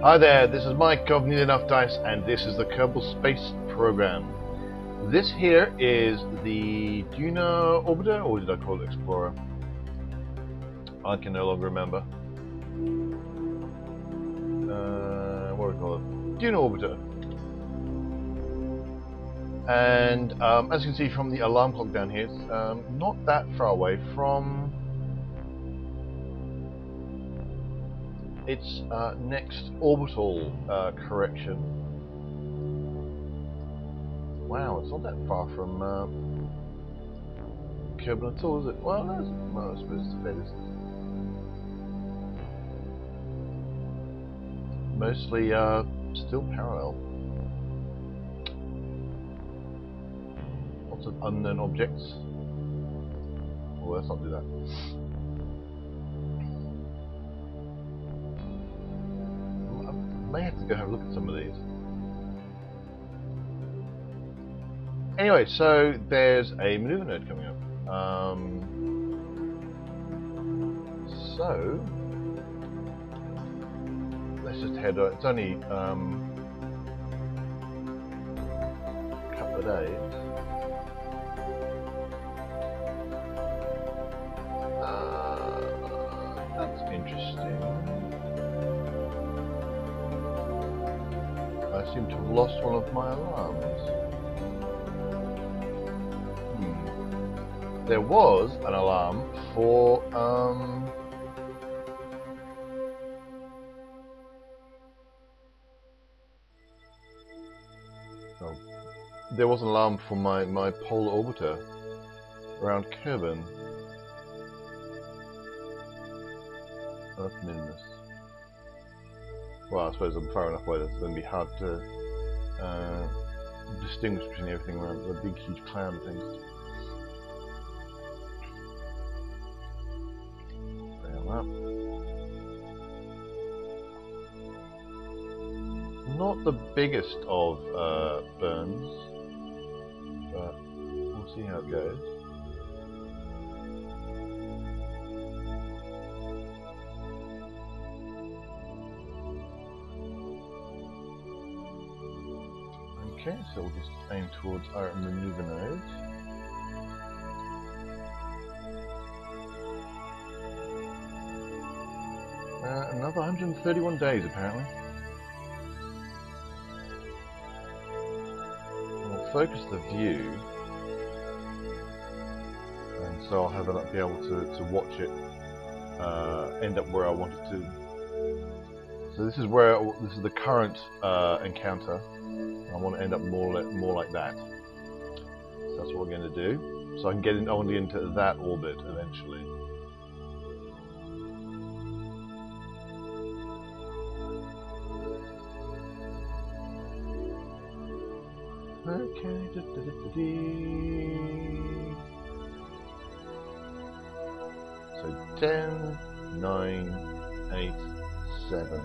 Hi there, this is Mike of Need Enough Dice, and this is the Kerbal Space Program. This here is the Duna Orbiter, or did I call it Explorer? I can no longer remember. What do we call it? Duna Orbiter. And as you can see from the alarm clock down here, it's not that far away from its next orbital correction. Wow, it's not that far from Kerbin at all, is it? Well, I suppose it's a fair distance. Mostly still parallel. Lots of unknown objects. Well, let's not do that. I may have to go have a look at some of these. Anyway, so there's a maneuver node coming up. So let's just head on. It's only a couple of days. That's interesting. I seem to have lost one of my alarms. There was an alarm for there was an alarm for my polar orbiter around Kerbin. That's meaningless. Well, I suppose I'm far enough away that it's going to be hard to distinguish between everything around the big huge cloud of things. Not the biggest of burns, but we'll see how it goes. Okay, so we'll just aim towards our maneuver node. Another 131 days apparently. We'll focus the view, and so I'll be able to watch it end up where I want it to. So this is the current encounter. I want to end up more like that. So that's what we're going to do. So I want to get into that orbit eventually. Okay, so 10, 9, 8, 7,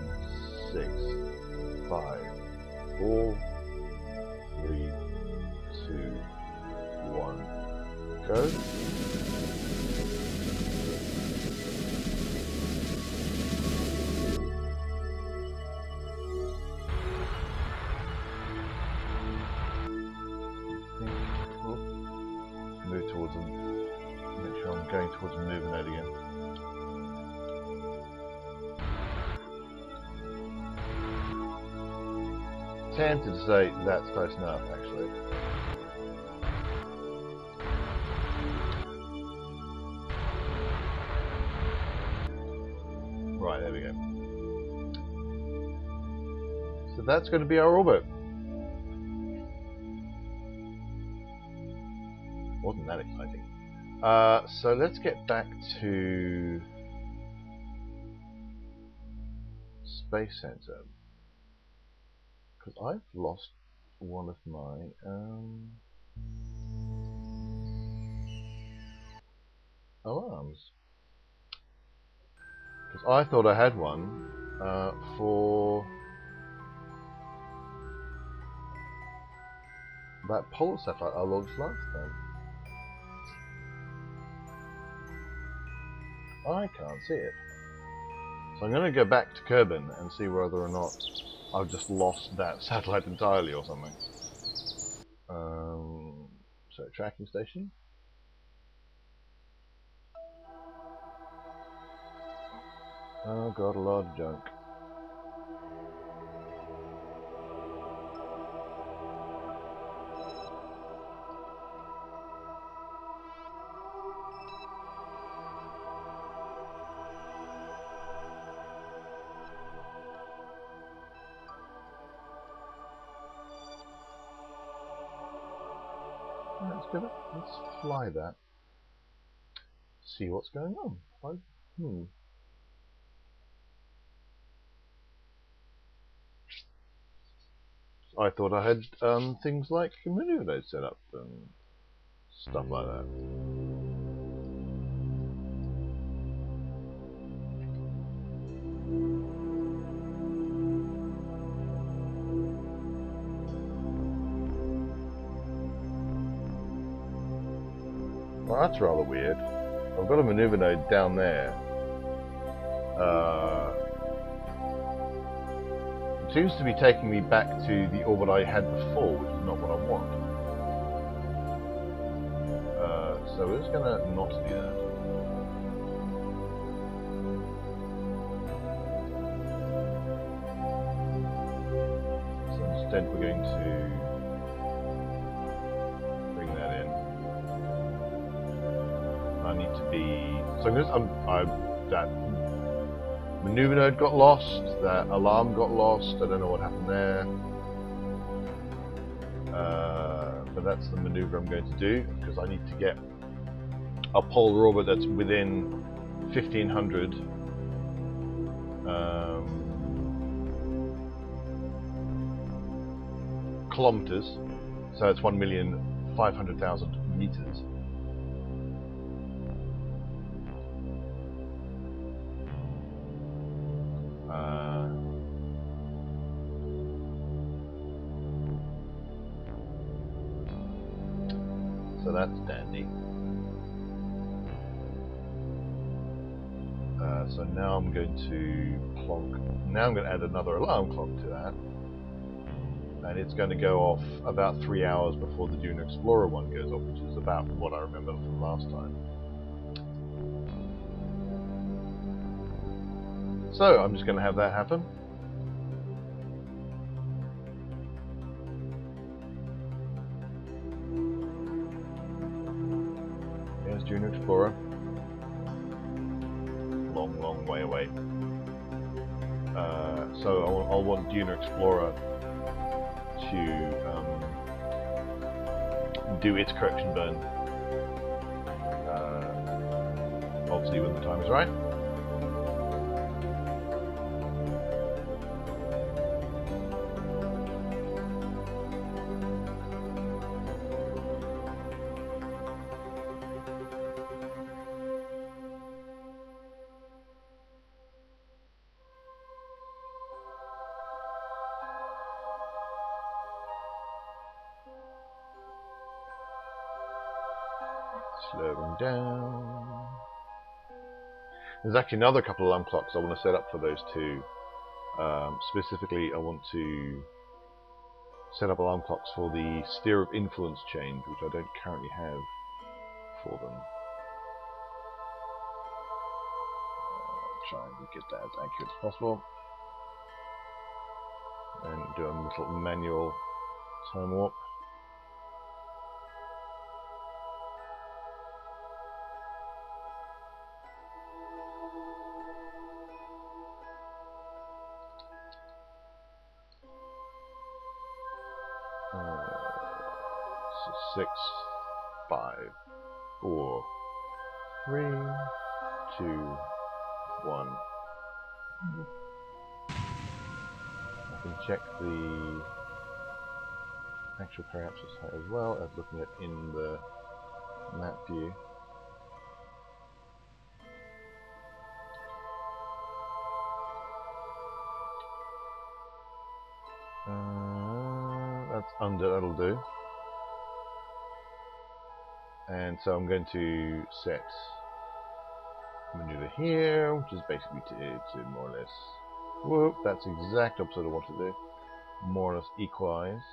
6, 5, 4, 3, 2, 1, go. Move towards them. Make sure I'm going towards the maneuver node again. Tempted to say that's close enough, actually. Right, there we go. So that's going to be our orbit. Wasn't that exciting. So let's get back to Space Center, because I've lost one of my alarms. Because I thought I had one for that polar satellite I launched last time. I can't see it. So I'm going to go back to Kerbin and see whether or not I've just lost that satellite entirely or something. So tracking station. Oh god, a lot of junk. Let's fly that. See what's going on. I thought I had things like maneuver nodes set up and stuff like that. Well, that's rather weird. I've got a maneuver node down there. It seems to be taking me back to the orbit I had before, which is not what I want. So we're just going to not do that. So instead we're going to bring that in. I need to be... So that maneuver node got lost, that alarm got lost, I don't know what happened there. But that's the maneuver I'm going to do, because I need to get a polar orbit that's within 1500 kilometers, so it's 1,500,000 meters. So that's dandy. So now I'm going to plonk. Now I'm going to add another alarm clock to that, and it's going to go off about 3 hours before the Duna Explorer one goes off, which is about what I remember from last time. So I'm just going to have that happen. Here's Duna Explorer. Long way away. So I'll want Duna Explorer to do its correction burn, obviously when the time is right. Slowing down. There's actually another couple of alarm clocks I want to set up for those two. Specifically, I want to set up alarm clocks for the sphere of influence change, which I don't currently have for them. Try and get that as accurate as possible. And do a little manual time warp. So 6, 5, 4, 3, 2, 1. I can check the actual periapsis height as well as looking at in the map view. That's under, that'll do. And so I'm going to set maneuver here, which is basically to more or less, whoop, that's the exact opposite of what to do. More or less equalize.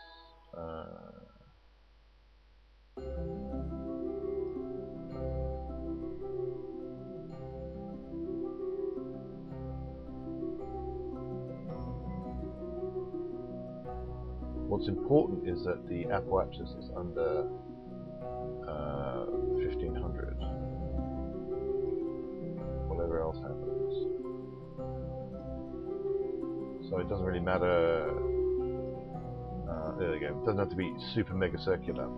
What's important is that the apoapsis is under 1500. Whatever else happens. So it doesn't really matter. There we go. It doesn't have to be super mega circular.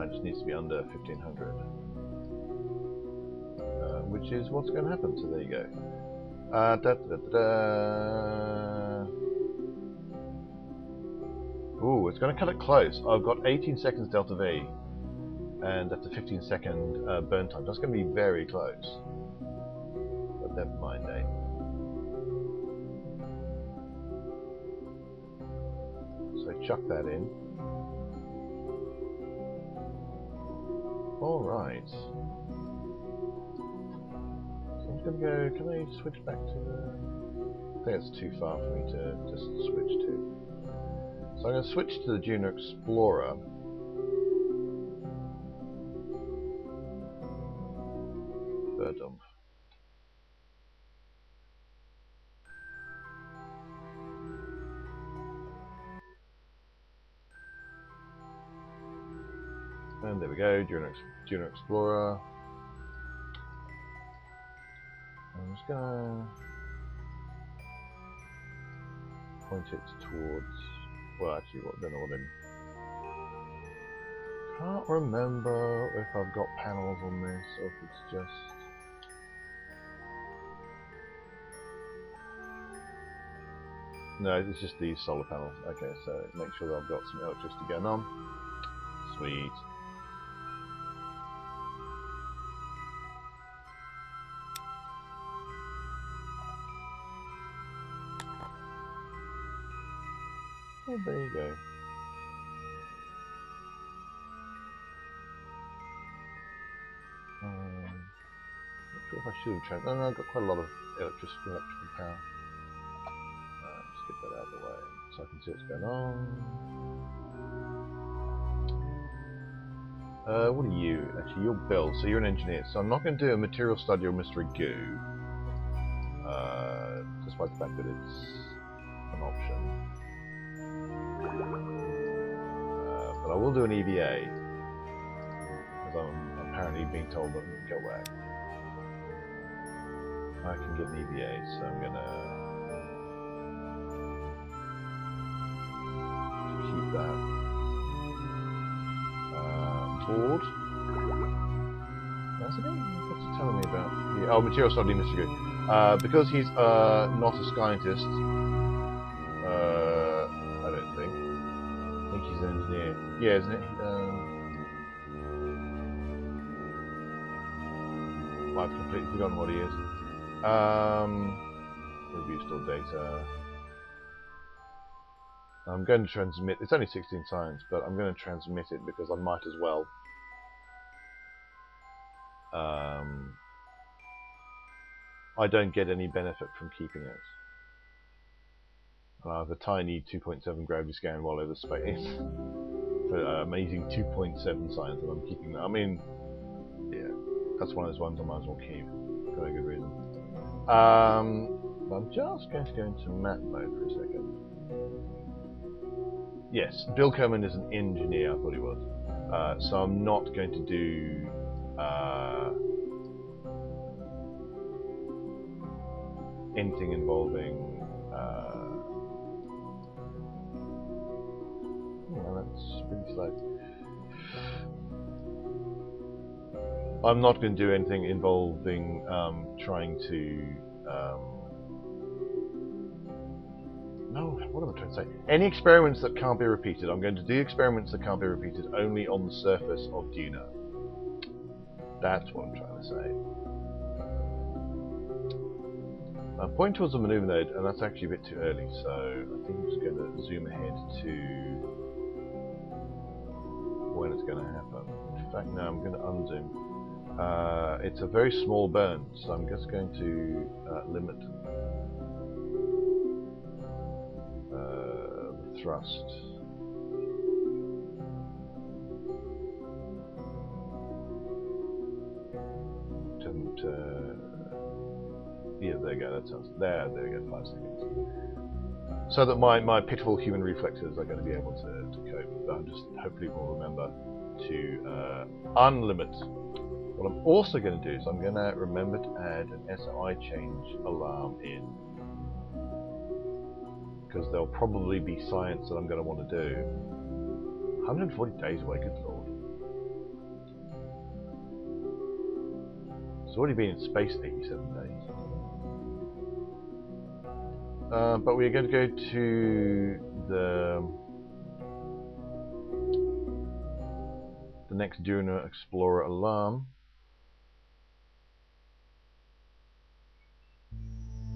It just needs to be under 1500. Which is what's going to happen. So there you go. Ooh, it's going to cut it close. I've got 18 seconds delta V, and that's a 15-second burn time. That's going to be very close. But never mind, eh? So chuck that in. All right. So I'm going to go. Can I switch back to the? I think it's too far for me to just switch to. So I'm going to switch to the Duna Explorer. Bird dump. And there we go, Duna Explorer. I'm just going to point it towards. Well, actually, don't know what I'm. Can't remember if I've got panels on this or if it's just. No, it's just these solar panels. Okay, so make sure that I've got some electricity going on. Sweet. Oh, there you go. Not sure if I should have tried. No, I've got quite a lot of electrical power. Just get that out of the way so I can see what's going on. What are you? Actually, you're Bill, so you're an engineer. So I'm not going to do a material study or mystery goo, despite the fact that it's an option. But I will do an EVA, because I'm apparently being told that I can go away. I can get an EVA, so I'm gonna keep that board. That's it. What's it telling me about? Yeah, oh, material study mystery. Because he's not a scientist. I don't think. I think he's an engineer. Yeah, isn't it? I've completely forgotten what he is. Review store data. I'm going to transmit. It's only 16 science, but I'm going to transmit it because I might as well. I don't get any benefit from keeping it. I have a tiny 2.7 gravity scan while over space for amazing 2.7 science, and I'm keeping that. I mean, yeah, that's one of those ones I might as well keep for a good reason. I'm just going to go into map mode for a second. Yes, Bill Kerman is an engineer, I thought he was. So I'm not going to do anything involving that's pretty slow. I'm not going to do anything involving trying to no, what am I trying to say? Any experiments that can't be repeated. I'm going to do experiments that can't be repeated only on the surface of Duna. That's what I'm trying to say. Point towards the maneuver node, and that's actually a bit too early, so I think I'm just going to zoom ahead to when it's going to happen. In fact, no, I'm going to unzoom. It's a very small burn, so I'm just going to limit the thrust. Yeah, there you go. That sounds there. There you go. 5 seconds. So that my pitiful human reflexes are going to be able to cope. But I'm just hopefully will remember to unlimit. What I'm also going to do is I'm going to remember to add an SOI change alarm in, because there'll probably be science that I'm going to want to do. 140 days away, good lord. It's already been in space 87 days. But we're going to go to the next Duna Explorer alarm,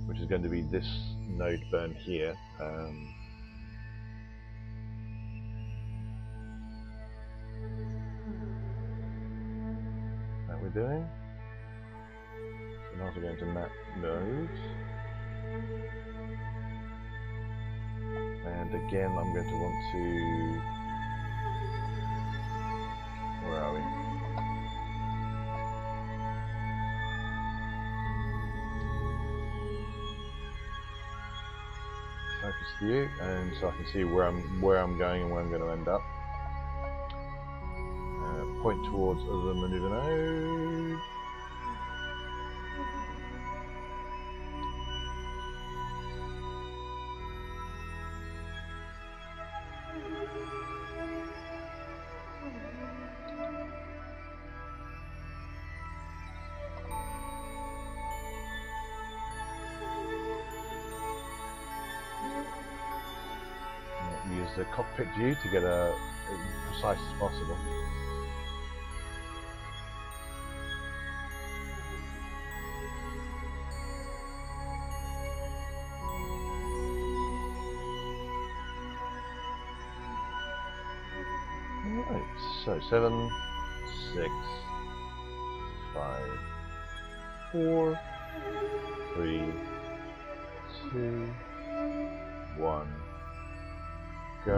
which is going to be this node burn here. That we're doing. So now we're going to map nodes. And again, I'm going to want to... Where are we? Focus view, and so I can see where I'm going and where I'm going to end up. Point towards the maneuver node. Use the cockpit view to get as precise as possible. Alright, so 7, 6, 5, 4, 3, 2, 1. Go.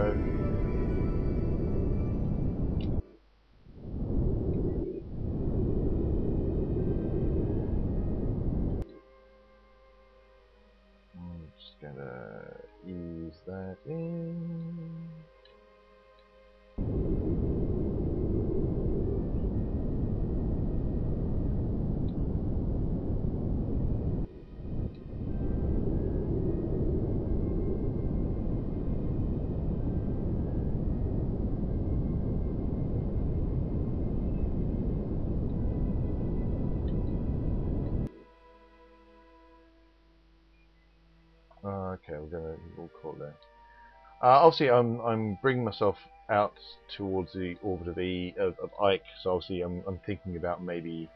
I'm just gonna ease that in. Okay, we'll call that. Obviously, I'm bringing myself out towards the orbit of Ike. So obviously, I'm thinking about maybe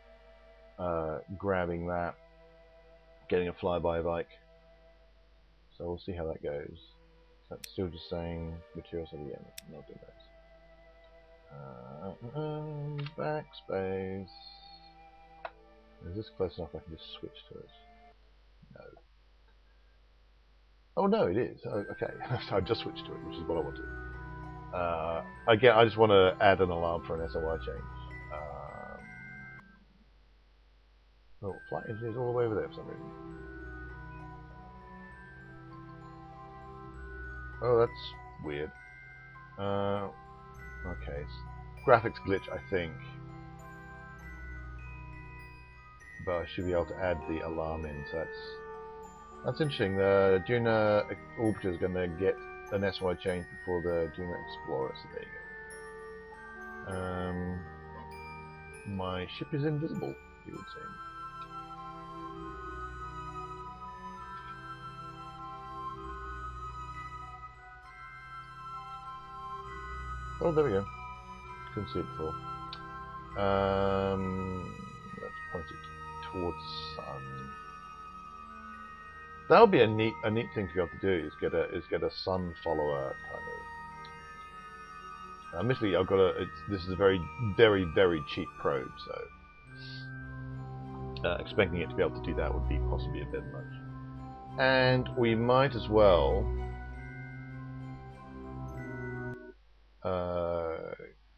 grabbing that, getting a flyby of Ike. So we'll see how that goes. So that's still just saying materials at the end. Not doing those. Backspace. Is this close enough? I can just switch to it. No. Oh no, it is. Oh, okay, so I just switched to it, which is what I wanted. Again, I just want to add an alarm for an SOI change. Oh, flight engineer's all the way over there for some reason. Oh, that's weird. Okay, graphics glitch, I think. But I should be able to add the alarm in, so that's interesting. The Duna Orbiter is going to get an SY change before the Duna Explorer, so there you go. My ship is invisible, you would say. Oh, there we go. Couldn't see it before. Let's point it towards sun. That would be a neat thing to be able to do. Is get a sun follower kind of. Admittedly, I've got this is a very cheap probe, so expecting it to be able to do that would be possibly a bit much. And we might as well,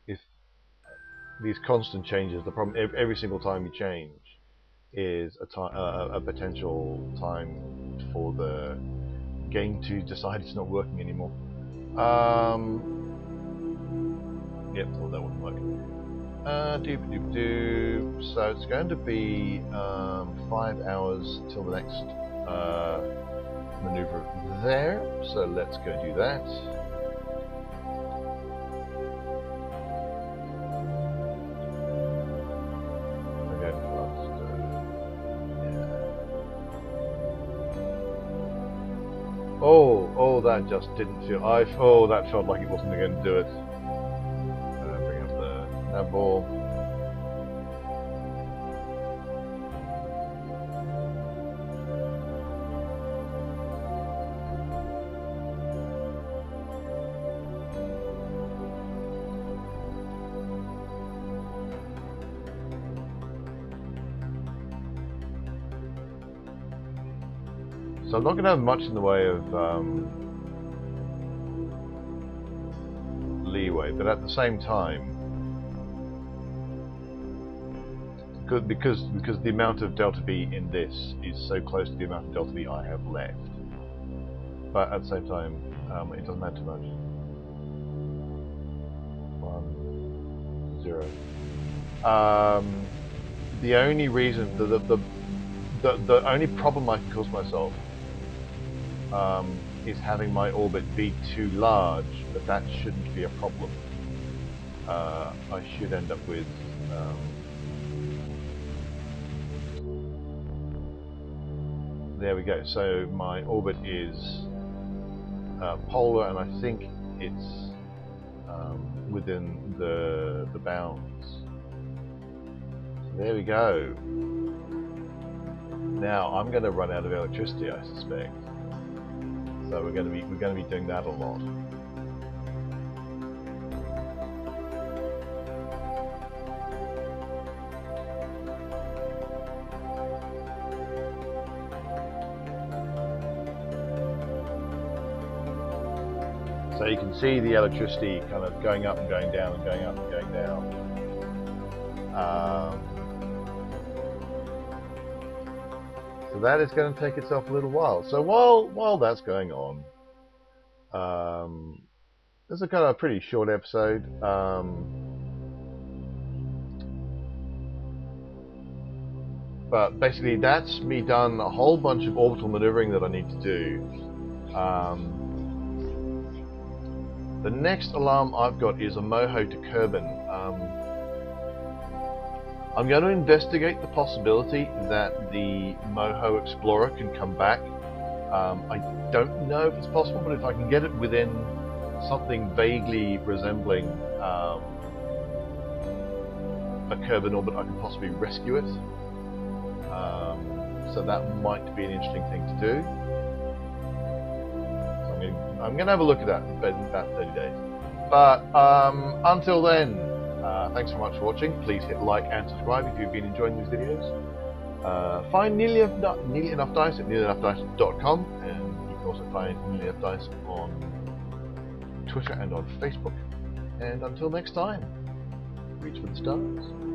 if these constant changes, the problem every single time you change is a potential time for the game to decide it's not working anymore. Yep, thought that wouldn't work. So it's going to be 5 hours till the next maneuver there. So let's go do that. Again, yeah. Oh, that just didn't feel. Oh, that felt like it wasn't going to do it. Bring up the nav ball. So I'm not going to have much in the way of leeway, but at the same time, because the amount of delta V in this is so close to the amount of delta V I have left, but at the same time, it doesn't matter too much. 1, 0. The only reason, the only problem I can cause myself is having my orbit be too large, but that shouldn't be a problem. I should end up with there we go. So my orbit is polar, and I think it's within the bounds. So there we go. Now I'm going to run out of electricity, I suspect. So we're going to be doing that a lot. So you can see the electricity kind of going up and going down and going up and going down. So that is going to take itself a little while. So while that's going on, this is kind of a pretty short episode. But basically, that's me done a whole bunch of orbital maneuvering that I need to do. The next alarm I've got is a MOHO to Kerbin. I'm going to investigate the possibility that the MOHO Explorer can come back. I don't know if it's possible, but if I can get it within something vaguely resembling a Kerbin orbit, I can possibly rescue it. So that might be an interesting thing to do. So I'm going to have a look at that in about 30 days. But until then, thanks so much for watching. Please hit like and subscribe if you've been enjoying these videos. Find Nearly Enough Dice at nearlyenoughddice.com, and you can also find Nearly Enough Dice on Twitter and on Facebook. And until next time, reach for the stars.